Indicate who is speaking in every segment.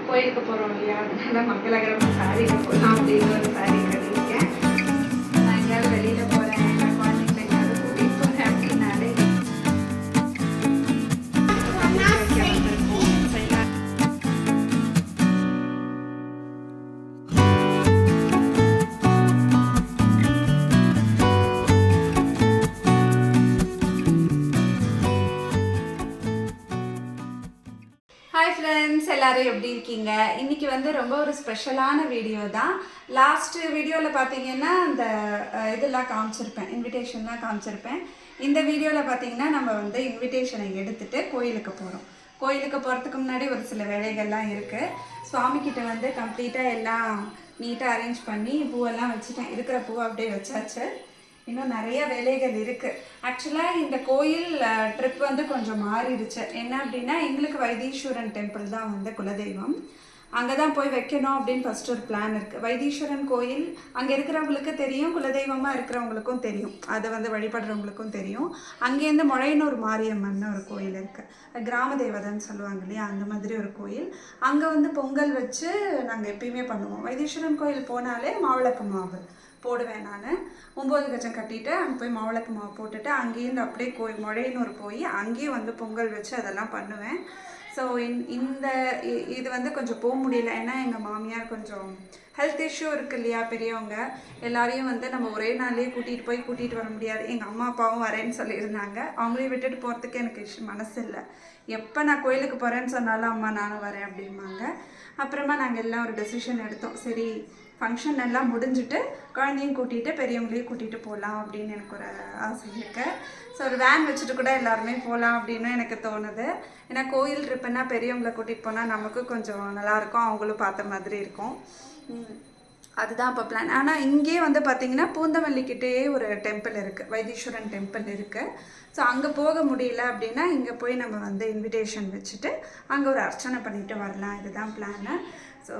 Speaker 1: கோயிலுக்கு போகிறோம் இல்லையா, அதனால மங்களகரமாக சாரிக்கு போகலாம் அப்படின்னு ஒரு சாரி கட்டியிருக்கேன். நான் எங்கேயாவது வெளியில் போகிறேன், இல்லை குழந்தைங்களை எங்கேயாவது கூட்டிகிட்டு போகிறேன் அப்படின்னாலே ஹாய் ஃப்ரெண்ட்ஸ், எல்லோரும் எப்படி இருக்கீங்க? இன்றைக்கி வந்து ரொம்ப ஒரு ஸ்பெஷலான வீடியோ தான். லாஸ்ட் வீடியோவில் பார்த்தீங்கன்னா அந்த இதெல்லாம் காமிச்சிருப்பேன், இன்விடேஷன்லாம் காமிச்சிருப்பேன். இந்த வீடியோவில் பார்த்தீங்கன்னா நம்ம வந்து இன்விடேஷனை எடுத்துகிட்டு கோயிலுக்கு போகிறோம். கோயிலுக்கு போகிறதுக்கு முன்னாடி ஒரு சில வேலைகள்லாம் இருக்குது. சுவாமிக்கிட்ட வந்து கம்ப்ளீட்டாக எல்லாம் நீட்டாக அரேஞ்ச் பண்ணி பூவெல்லாம் வச்சுட்டேன். இருக்கிற பூவை அப்படியே வச்சாச்சு. இன்னும் நிறைய வேலைகள் இருக்குது. ஆக்சுவலாக இந்த கோயில் ட்ரிப் வந்து கொஞ்சம் மாறிடுச்சு. என்ன அப்படின்னா, எங்களுக்கு வைத்தீஸ்வரன் டெம்பிள் தான் வந்து குலதெய்வம். அங்கே தான் போய் வைக்கணும் அப்படின்னு ஃபஸ்ட்டு ஒரு பிளான் இருக்குது. வைத்தீஸ்வரன் கோயில் அங்கே இருக்கிறவங்களுக்கு தெரியும், குலதெய்வமாக இருக்கிறவங்களுக்கும் தெரியும், அதை வந்து வழிபடுறவங்களுக்கும் தெரியும். அங்கேருந்து மொழையனூர் மாரியம்மன் ஒரு கோயில் இருக்குது, கிராம தேவதைன்னு சொல்லுவாங்க இல்லையா, அந்த மாதிரி ஒரு கோயில். அங்கே வந்து பொங்கல் வச்சு நாங்கள் எப்பயுமே பண்ணுவோம். வைத்தீஸ்வரன் கோயில் போனாலே மாவிளக்கு மாவு போடுவேன். நான் 9 கஜம் கட்டிட்டு அங்கே போய் மாவிளக்கு மாவு போட்டுட்டு அங்கேருந்து அப்படியே மொழையனூர் போய் அங்கேயே வந்து பொங்கல் வச்சு அதெல்லாம் பண்ணுவேன். ஸோ இந்த இது வந்து கொஞ்சம் போக முடியல. ஏன்னா எங்கள் மாமியார் கொஞ்சம் ஹெல்த் இஷ்யூ இருக்குது இல்லையா, பெரியவங்க எல்லாரையும் வந்து நம்ம ஒரே நாள்லேயே கூட்டிகிட்டு வர முடியாது. எங்கள் அம்மா அப்பாவும் வரேன்னு சொல்லியிருந்தாங்க. அவங்களையும் விட்டுட்டு போகிறதுக்கு எனக்கு மனசு இல்லை. எப்போ நான் கோயிலுக்கு போகிறேன்னு சொன்னாலும் அம்மா நானும் வரேன் அப்படிம்பாங்க. அப்புறமா நாங்கள் எல்லாம் ஒரு டெசிஷன் எடுத்தோம். சரி, ஃபங்க்ஷன் எல்லாம் முடிஞ்சுட்டு குழந்தையும் கூட்டிகிட்டு பெரியவங்களையும் கூட்டிகிட்டு போகலாம் அப்படின்னு எனக்கு ஒரு ஆசை இருக்குது. ஸோ ஒரு வேன் வச்சுட்டு கூட எல்லாருமே போகலாம் அப்படின்னு எனக்கு தோணுது. ஏன்னா கோயில் ட்ரிப்புன்னா பெரியவங்களை கூட்டிகிட்டு போனால் நமக்கும் கொஞ்சம் நல்லாயிருக்கும், அவங்களும் பார்த்த மாதிரி இருக்கும். அதுதான் இப்போ பிளான். ஆனால் இங்கேயே வந்து பார்த்திங்கன்னா பூந்தமல்லிக்கிட்டே ஒரு டெம்பிள் இருக்குது, வைத்தீஸ்வரன் டெம்பிள் இருக்குது. ஸோ அங்கே போக முடியல அப்படின்னா இங்கே போய் நம்ம வந்து இன்விடேஷன் வச்சுட்டு அங்கே ஒரு அர்ச்சனை பண்ணிவிட்டு வரலாம். இதுதான் பிளானு. ஸோ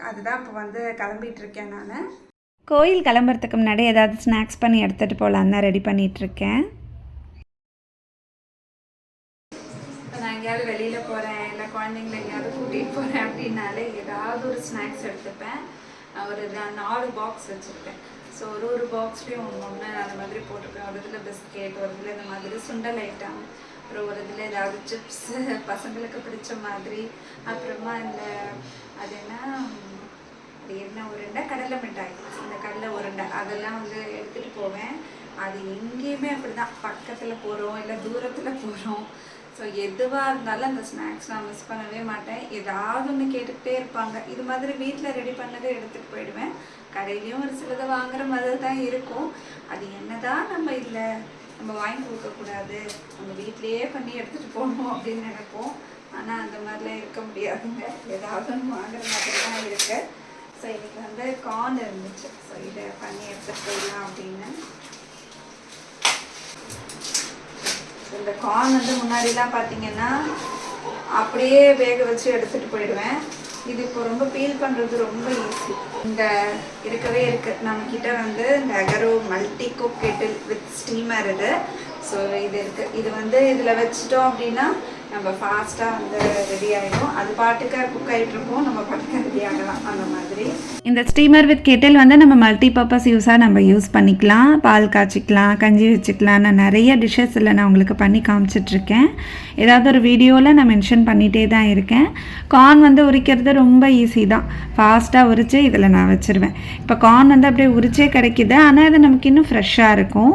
Speaker 1: அதுதான் இப்போ வந்து கிளம்பிகிட்ருக்கேன். நான் கோயில் கிளம்புறதுக்கு முன்னாடி ஏதாவது ஸ்நாக்ஸ் பண்ணி எடுத்துகிட்டு போகலான்னு தான் ரெடி பண்ணிகிட்ருக்கேன். இப்போ நான் எங்கேயாவது வெளியில் போகிறேன், இல்லை குழந்தைங்களை எங்கேயாவது கூட்டிகிட்டு போகிறேன் அப்படின்னாலே ஏதாவது ஒரு ஸ்நாக்ஸ் எடுத்துப்பேன். ஒரு 4 பாக்ஸ் வச்சுருப்பேன். ஸோ ஒரு பாக்ஸ்லேயும் ஒன்று அந்த மாதிரி போட்டிருப்பேன். ஒரு இதில் பிஸ்கெட், ஒரு இதில் இந்த மாதிரி சுண்டல் ஐட்டம், அப்புறம் ஒரு இதில் ஏதாவது சிப்ஸு பசங்களுக்கு பிடிச்ச மாதிரி, அப்புறமா இந்த அது என்ன உருண்டை, கடலை மிட்டாய், இந்த கடலை உருண்டை அதெல்லாம் வந்து எடுத்துகிட்டு போவேன். அது எங்கேயுமே அப்படி தான், பக்கத்தில் போகிறோம் இல்லை தூரத்தில் போகிறோம். ஸோ எதுவாக இருந்தாலும் அந்த ஸ்நாக்ஸ் நான் மிஸ் பண்ணவே மாட்டேன். ஏதாவது ஒன்று கேட்டுக்கிட்டே இருப்பாங்க. இது மாதிரி வீட்டில் ரெடி பண்ணதை எடுத்துகிட்டு போயிடுவேன். கடையிலையும் ஒரு சிலதை வாங்குற மாதிரி தான் இருக்கும். அது என்ன தான் நம்ம இல்லை நம்ம வாங்கி கொடுக்கக்கூடாது, நம்ம வீட்லேயே பண்ணி எடுத்துகிட்டு போகணும் அப்படின்னு நினைப்போம். ஆனால் அந்த மாதிரிலாம் இருக்க முடியாதுங்க, ஏதாவது ஒன்று வாங்குற மாதிரி தான் இருக்குது. ஸோ இன்றைக்கி வந்து கார்ன் இருந்துச்சு. ஸோ இதை பண்ணி எடுத்துகிட்டு போயிடலாம் அப்படின்னு. இந்த கார்ன் வந்து முன்னாடிலாம் பார்த்திங்கன்னா அப்படியே வேக வச்சு எடுத்துகிட்டு போயிடுவேன். இது இப்போ ரொம்ப பீல் பண்ணுறது ரொம்ப ஈஸி. இந்த இருக்கவே இருக்குது நம்மக்கிட்ட வந்து இந்த அகரோ multi cook Kettle with steamer இது. ஸோ இது இருக்குது. இது வந்து இதில் வச்சிட்டோம் அப்படின்னா நம்ம ஃபாஸ்ட்டாக வந்து ரெடி ஆகிடும். அது பாட்டுக்கு குக் ஆகிட்ருக்கோம், நம்ம பாட்டுக்கு ரெடி ஆகலாம். அந்த மாதிரி இந்த ஸ்டீமர் வித் கெட்டில் வந்து நம்ம மல்டி பர்பஸ் யூஸாக நம்ம யூஸ் பண்ணிக்கலாம். பால் காய்ச்சிக்கலாம், கஞ்சி வச்சுக்கலாம். நான் நிறைய டிஷ்ஷஸ் இல்லை நான் உங்களுக்கு பண்ணி காமிச்சிட்ருக்கேன். ஏதாவது ஒரு வீடியோவில் நான் மென்ஷன் பண்ணிகிட்டே தான் இருக்கேன். கார்ன் வந்து உரிக்கிறது ரொம்ப ஈஸி தான். ஃபாஸ்ட்டாக உரித்து இதில் நான் வச்சுருவேன். இப்போ கார்ன் வந்து அப்படியே உரிச்சே கிடைக்கிது, ஆனால் அது நமக்கு இன்னும் ஃப்ரெஷ்ஷாக இருக்கும்.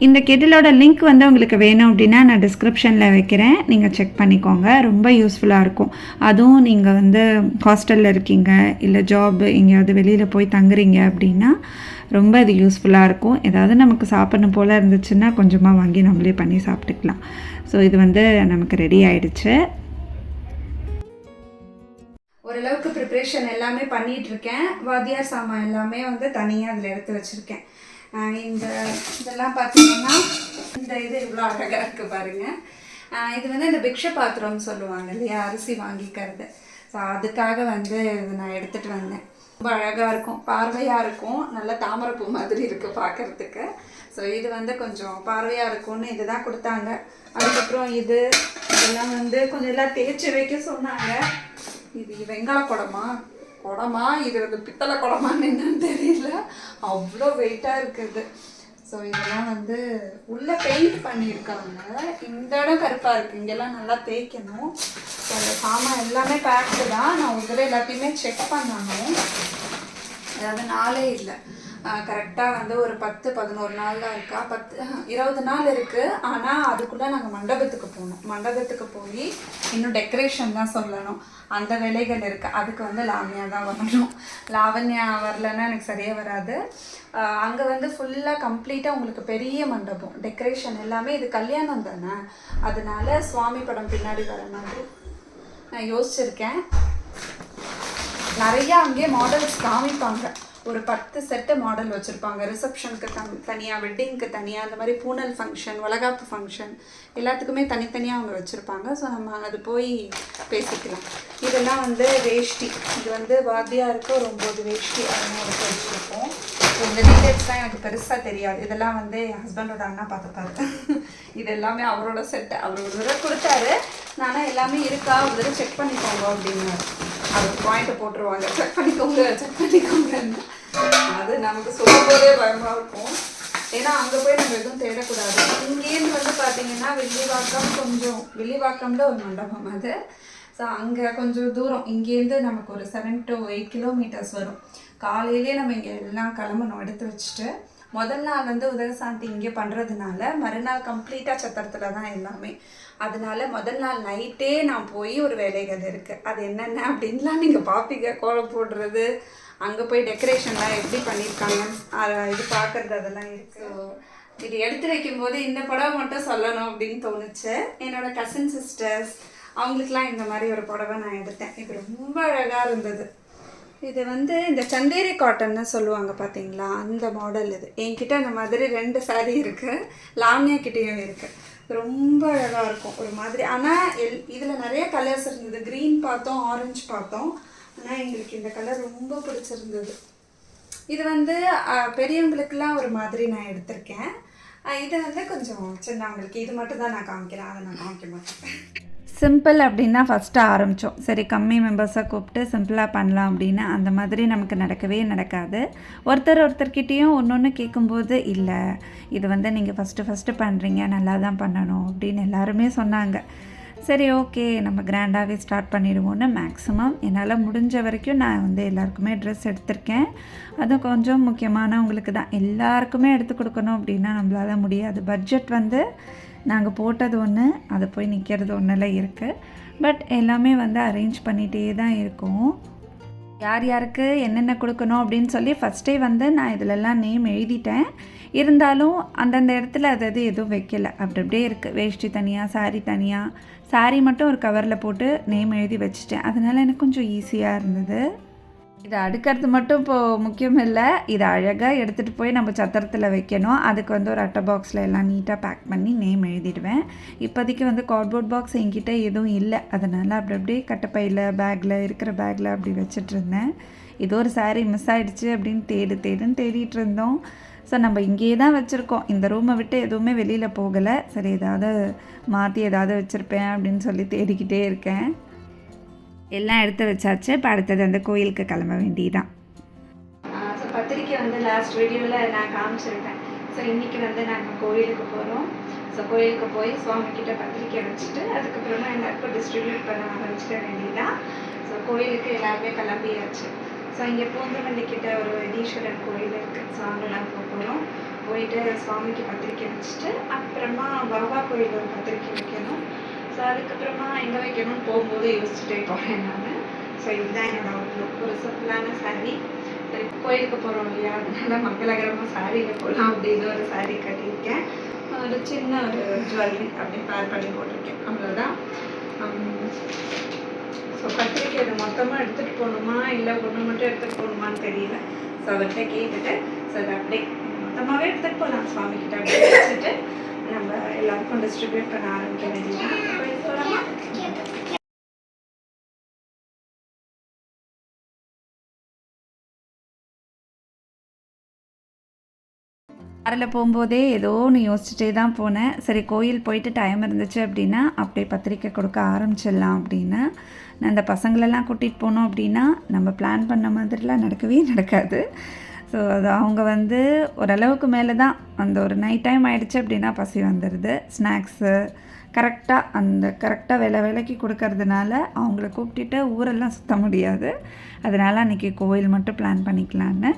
Speaker 1: இந்த கெட்டிலோட லிங்க் வந்து உங்களுக்கு வேணும் அப்படின்னா நான் டிஸ்கிரிப்ஷனில் வைக்கிறேன், நீங்கள் செக் பண்ணிக்கோங்க. ரொம்ப யூஸ்ஃபுல்லாக இருக்கும். அதுவும் நீங்கள் வந்து ஹாஸ்டலில் இருக்கீங்க இல்லை ஜாப் எங்கேயாவது வெளியில் போய் தங்குறீங்க அப்படின்னா ரொம்ப இது யூஸ்ஃபுல்லாக இருக்கும். ஏதாவது நமக்கு சாப்பிடணும் போல் இருந்துச்சுன்னா கொஞ்சமாக வாங்கி நம்மளே பண்ணி சாப்பிட்டுக்கலாம். ஸோ இது வந்து நமக்கு ரெடி ஆகிடுச்சு. ஓரளவுக்கு ப்ரிப்ரேஷன் எல்லாமே பண்ணிகிட்ருக்கேன். வாத்தியார் சாமான் எல்லாமே வந்து தனியாக அதில் எடுத்து வச்சுருக்கேன். இதெல்லாம் பார்த்தீங்கன்னா இந்த இது இவ்வளோ அழகாக இருக்குது பாருங்கள். இது வந்து இந்த பிக்ஷ பாத்திரம்னு சொல்லுவாங்க இல்லையா, அரிசி வாங்கிக்கிறது. ஸோ அதுக்காக வந்து இது நான் எடுத்துகிட்டு வந்தேன். ரொம்ப அழகாக இருக்கும், பார்வையாக இருக்கும், நல்ல தாமரைப்பூ மாதிரி இருக்குது பார்க்குறதுக்கு. ஸோ இது வந்து கொஞ்சம் பார்வையாக இருக்கும்னு இது தான் கொடுத்தாங்க. அதுக்கப்புறம் இதெல்லாம் வந்து கொஞ்சம் எல்லாம் தேய்ச்சி வைக்க சொன்னாங்க. இது வெங்காய குடமா இது வந்து பித்தளை குடமான்னு என்னன்னு தெரியல, அவ்வளோ வெயிட்டாக இருக்குது. ஸோ இதெல்லாம் வந்து உள்ளே பெயிண்ட் பண்ணியிருக்காங்க. இந்த இடம் கருப்பாக இருக்குது, இங்கெல்லாம் நல்லா தேய்க்கணும். ஸோ அந்த சாமான் எல்லாமே பேக்டு தான். நான் ஒரு தடவை எல்லாத்தையுமே செக் பண்ணணும். அதாவது நாளே இல்லை, கரெக்டாக வந்து ஒரு 10-11 நாள் தான் இருக்கா, 20 நாள் இருக்குது. ஆனால் அதுக்குள்ளே நாங்கள் மண்டபத்துக்கு போகணும். மண்டபத்துக்கு போய் இன்னும் டெக்கரேஷன் தான் சொல்லணும், அந்த வேலைகள் இருக்குது. அதுக்கு வந்து லாவண்யா தான் வரணும். லாவண்யா வரலன்னா எனக்கு சரியாக வராது. அங்கே வந்து ஃபுல்லாக கம்ப்ளீட்டாக உங்களுக்கு பெரிய மண்டபம், டெக்கரேஷன் எல்லாமே. இது கல்யாணம் தானே, அதனால சுவாமி படம் பின்னாடி வர மாதிரி நான் யோசிச்சிருக்கேன். நிறையா அங்கேயே மாடல்ஸ் காமிப்பாங்க. ஒரு 10 செட்டு மாடல் வச்சுருப்பாங்க. ரிசப்ஷனுக்கு தனியாக, வெட்டிங்க்கு தனியாக, அந்த மாதிரி பூனல் ஃபங்க்ஷன், வளகாப்பு ஃபங்க்ஷன் எல்லாத்துக்குமே தனித்தனியாக அவங்க வச்சுருப்பாங்க. ஸோ நம்ம அது போய் பேசிக்கலாம். இதெல்லாம் வந்து வேஷ்டி, இது வந்து வாத்தியாருக்கு ஒரு 9 வேஷ்டி அதெல்லாம் எடுத்து வச்சுருப்போம். இந்த டீட்டெயில்ஸ்லாம் எனக்கு பெருசாக தெரியாது. இதெல்லாம் வந்து என் ஹஸ்பண்டோட அண்ணா பார்த்துப்பாரு. இது எல்லாமே அவரோட செட்டு. அவர் ஒரு தடவை கொடுத்தாரு, நானும் எல்லாமே இருக்கா ஒரு தடவை செக் பண்ணிக்கோங்க அப்படின்னாரு. அது பாயிண்ட்டை போட்டுருவாங்க, செக் பண்ணிக்கோங்கன்னு. அது நமக்கு சொல்லும் போதே பயமாக இருக்கும். ஏன்னா அங்கே போய் நம்ம எதுவும் தேடக்கூடாது. இங்கேருந்து வந்து பார்த்தீங்கன்னா வில்லிவாக்கம்ல ஒரு மண்டபம் அது. ஸோ அங்கே கொஞ்சம் தூரம், இங்கேருந்து நமக்கு ஒரு 7 to 8 கிலோமீட்டர்ஸ் வரும். காலையிலே நம்ம இங்கே எல்லாம் கிளம்பணும் எடுத்து வச்சுட்டு. முதல் நாள் வந்து உதயசாந்தி இங்கே பண்ணுறதுனால மறுநாள் கம்ப்ளீட்டாக சத்திரத்தில் தான் எல்லாமே. அதனால முதல் நாள் நைட்டே நான் போய் ஒரு வேலைகள் இருக்குது. அது என்னென்ன அப்படின்லாம் நீங்கள் பார்ப்பீங்க. கோலம் போடுறது, அங்கே போய் டெக்கரேஷன்லாம் எப்படி பண்ணியிருக்காங்க இது பார்க்குறது, அதெல்லாம் இருக்குது. இது எடுத்து வைக்கும்போது இந்த புடவை மட்டும் சொல்லணும் அப்படின்னு தோணுச்சு. என்னோட கசின் சிஸ்டர்ஸ் அவங்களுக்குலாம் இந்த மாதிரி ஒரு புடவை நான் எடுத்தேன். இது ரொம்ப அழகாக இருந்தது. இது வந்து இந்த சந்தேரி காட்டன்னு சொல்லுவாங்க பார்த்தீங்களா, அந்த மாடல். இது என்கிட்ட அந்த மாதிரி 2 சாரீ இருக்குது, லாவண்யா கிட்டேயும் இருக்குது. ரொம்ப அழகாக இருக்கும் ஒரு மாதிரி. ஆனால் இதில் நிறைய கலர்ஸ் இருந்தது. க்ரீன் பார்த்தோம், ஆரஞ்சு பார்த்தோம். ஆனால் எங்களுக்கு இந்த கலர் ரொம்ப பிடிச்சிருந்தது. இது வந்து பெரியவங்களுக்கெல்லாம் ஒரு மாதிரி நான் எடுத்திருக்கேன். இது வந்து கொஞ்சம் சின்னவங்களுக்கு. இது மட்டும் தான் நான் காமிக்கிறேன், அதை நான் காமிக்க மாட்டேன். சிம்பிள் அப்படின்னா ஃபஸ்ட்டு ஆரம்பித்தோம். சரி கம்மி மெம்பர்ஸை கூப்பிட்டு சிம்பிளாக பண்ணலாம் அப்படின்னு. அந்த மாதிரி நமக்கு நடக்கவே நடக்காது. ஒருத்தர்கிட்டையும் ஒன்று கேட்கும்போது, இல்லை இது வந்து நீங்கள் ஃபஸ்ட்டு பண்ணுறீங்க, நல்லா தான் பண்ணணும் அப்படின்னு எல்லாருமே சொன்னாங்க. சரி ஓகே நம்ம கிராண்டாகவே ஸ்டார்ட் பண்ணிடுவோன்னு மேக்ஸிமம் என்னால் முடிஞ்ச வரைக்கும் நான் வந்து எல்லாருக்குமே ட்ரெஸ் எடுத்திருக்கேன். அதுவும் கொஞ்சம் முக்கியமானவங்களுக்கு தான். எல்லாருக்குமே எடுத்து கொடுக்கணும் அப்படின்னா நம்மளால முடியாது. பட்ஜெட் வந்து நாங்கள் போட்டது ஒன்று, அது போய் நிற்கிறது ஒன்றில் இருக்குது. பட் எல்லாமே வந்து அரேஞ்ச் பண்ணிகிட்டே தான் இருக்கோம். யார் யாருக்கு என்னென்ன கொடுக்கணும் அப்படின்னு சொல்லி ஃபஸ்ட்டே வந்து நான் இதிலெல்லாம் நேம் எழுதிட்டேன். இருந்தாலும் அந்தந்த இடத்துல அது எதுவும் வைக்கலை, அப்படியே இருக்குது. வேஷ்டி தனியாக, சாரீ தனியாக. சாரீ மட்டும் ஒரு கவரில் போட்டு நேம் எழுதி வச்சுட்டேன். அதனால் எனக்கு கொஞ்சம் ஈஸியாக இருந்தது. இதை அடுக்கிறது மட்டும் இப்போது முக்கியம் இல்லை, இதை அழகாக எடுத்துகிட்டு போய் நம்ம சத்திரத்தில் வைக்கணும். அதுக்கு வந்து ஒரு அட்டை பாக்ஸில் எல்லாம் நீட்டாக பேக் பண்ணி நேம் எழுதிடுவேன். இப்போதைக்கு வந்து கார்ட்போர்ட் பாக்ஸ் என்கிட்ட எதுவும் இல்லை, அதனால் அப்படியே கட்டைப்பையில் இருக்கிற பேக்கில் அப்படி வச்சிட்ருந்தேன். ஏதோ ஒரு சாரீ மிஸ் ஆகிடுச்சு அப்படின்னு தேடிட்டு இருந்தோம். ஸோ நம்ம இங்கேயே தான் வச்சுருக்கோம், இந்த ரூமை விட்டு எதுவுமே வெளியில் போகலை. சரி ஏதாவது மாற்றி ஏதாவது வச்சுருப்பேன் அப்படின்னு சொல்லி தேடிக்கிட்டே இருக்கேன். எல்லாம் எடுத்து வச்சாச்சு. இப்போ அடுத்தது அந்த கோயிலுக்கு கிளம்ப வேண்டியதான். ஸோ பத்திரிக்கை வந்து லாஸ்ட் வீடியோவில் நான் காமிச்சிருக்கேன். ஸோ இன்றைக்கி வந்து நாங்கள் கோயிலுக்கு போகிறோம். ஸோ கோயிலுக்கு போய் சுவாமிக்கிட்ட பத்திரிக்கை வச்சுட்டு அதுக்கப்புறமா எல்லாருக்கும் டிஸ்ட்ரிபியூட் பண்ண ஆரம்பிச்சிட வேண்டியதான். ஸோ கோயிலுக்கு எல்லாருமே கிளம்பியாச்சு. ஸோ இங்கே பூந்தமல்லிக்கிட்ட ஒரு வைத்தீஸ்வரன் கோயில் இருக்குது. ஸோ அங்கே நாங்கள் போகிறோம். போயிட்டு சுவாமிக்கு பத்திரிக்கை வச்சுட்டு அப்புறமா பாபா கோயில் ஒரு பத்திரிக்கை வைக்கணும். ஸோ அதுக்கப்புறமா எங்கே வைக்கணும்னு போகும்போது யோசிச்சுட்டே போகிறேன் நான். ஸோ இதுதான் என்னோடய அவுட்லுக். ஒரு சிம்பிளான சாரீ. சரி கோயிலுக்கு போகிறோம் இல்லையா, அதனால மங்களகரமாக சாரியில் போகலாம் அப்படின்னு ஒரு சாரீ கட்டியிருக்கேன். ஒரு சின்ன ஒரு ஜுவல்லரி அப்படி பேர் பண்ணி போட்டிருக்கேன், அவ்வளோதான். ஸோ பத்திரிக்கை இது மொத்தமாக எடுத்துகிட்டு போகணுமா இல்லை ஒன்று மட்டும் எடுத்துகிட்டு போகணுமான்னு தெரியல. ஸோ அவர்கிட்ட கேட்டுட்டு ஸோ அதை அப்படியே மொத்தமாகவே எடுத்துகிட்டு போகலாம். சுவாமிக்கிட்ட அப்படியே வச்சுட்டு நம்ம எல்லாருக்கும் டிஸ்ட்ரிபியூட் பண்ண ஆரம்பிக்க வேண்டியதான். காரில் போகும்போதே ஏதோ ஒன்று யோசிச்சுட்டே தான் போனேன். சரி கோயில் போயிட்டு டைம் இருந்துச்சு அப்படின்னா அப்படியே பத்திரிக்கை கொடுக்க ஆரம்பிச்சிடலாம் அப்படின்னு. நான் இந்த பசங்களெல்லாம் கூட்டிகிட்டு போனோம் அப்படின்னா நம்ம பிளான் பண்ண மாதிரிலாம் நடக்கவே நடக்காது. ஸோ அது அவங்க வந்து ஓரளவுக்கு மேலே தான் அந்த ஒரு நைட் டைம் ஆகிடுச்சு அப்படின்னா பசி வந்துடுது. ஸ்நாக்ஸு கரெக்டாக வேலைக்கு கொடுக்கறதுனால அவங்கள கூப்பிட்டுட்டு ஊரெல்லாம் சுற்ற முடியாது. அதனால் அன்றைக்கி கோயில் மட்டும் பிளான் பண்ணிக்கலான்னு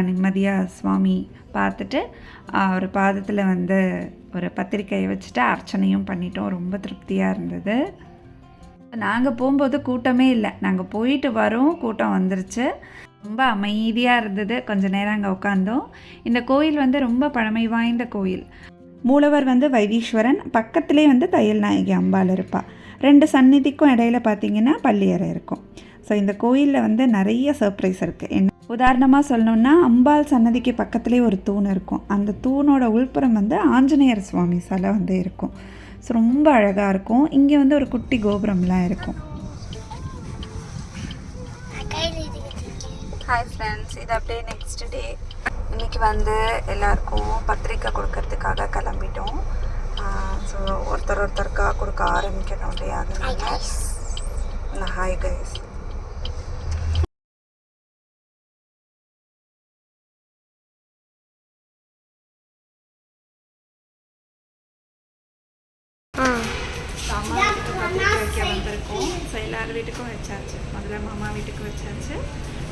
Speaker 1: நிம்மதியாக சுவாமி பார்த்துட்டு ஒரு பாதத்தில் வந்து ஒரு பத்திரிக்கையை வச்சுட்டு அர்ச்சனையும் பண்ணிட்டோம். ரொம்ப திருப்தியாக இருந்தது. நாங்கள் போகும்போது கூட்டமே இல்லை. நாங்கள் போயிட்டு வரோம், கூட்டம் வந்துருச்சு. ரொம்ப அமைதியாக இருந்தது. கொஞ்சம் நேரம் அங்கே உட்காந்தோம். இந்த கோயில் வந்து ரொம்ப பழமை வாய்ந்த கோயில். மூலவர் வந்து வைத்தீஸ்வரன், பக்கத்துலேயே வந்து தையல் நாயகி அம்பாள் இருப்பாள். 2 சந்நிதிக்கும் இடையில பார்த்திங்கன்னா பள்ளியறை இருக்கும். ஸோ இந்த கோயிலில் வந்து நிறைய சர்ப்ரைஸ் இருக்குது. என்ன உதாரணமாக சொல்லணுன்னா, அம்பாள் சன்னதிக்கு பக்கத்துலேயே ஒரு தூண் இருக்கும். அந்த தூணோட உள்புறம் வந்து ஆஞ்சநேயர் சுவாமி சிலை வந்து இருக்கும். ஸோ ரொம்ப அழகாக இருக்கும். இங்கே வந்து ஒரு குட்டி கோபுரம்லாம் இருக்கும். ஹாய் ஃப்ரெண்ட்ஸ், இது அப்படியே நெக்ஸ்ட் டே. இன்றைக்கி வந்து எல்லாருக்கும் பத்திரிக்கை கொடுக்கறதுக்காக கிளம்பிட்டோம். ஸோ ஒருத்தருக்காக கொடுக்க ஆரம்பிக்கணும் இல்லையா, அதனால ஹாய் கைஸ். அம்மா வீட்டுக்கு பத்திரிக்கை வைக்க வந்திருக்கோம். ஸோ எல்லார் வீட்டுக்கும் வச்சாச்சு. முதல்ல மாமா வீட்டுக்கு வச்சாச்சு,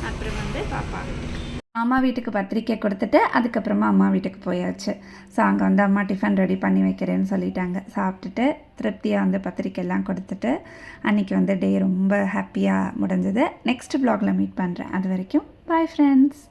Speaker 1: அப்புறம் வந்து பாப்பா வீட்டுக்கு. மாமா வீட்டுக்கு பத்திரிக்கை கொடுத்துட்டு அதுக்கப்புறமா அம்மா வீட்டுக்கு போயாச்சு. ஸோ அங்கே வந்து அம்மா டிஃபன் ரெடி பண்ணி வைக்கிறேன்னு சொல்லிட்டாங்க. சாப்பிட்டுட்டு திருப்தியாக வந்து பத்திரிக்கையெல்லாம் கொடுத்துட்டு அன்றைக்கி வந்து டே ரொம்ப ஹாப்பியாக முடிஞ்சது. நெக்ஸ்ட் வ்ளாகில் மீட் பண்ணுறேன். அது வரைக்கும் பாய் ஃப்ரெண்ட்ஸ்.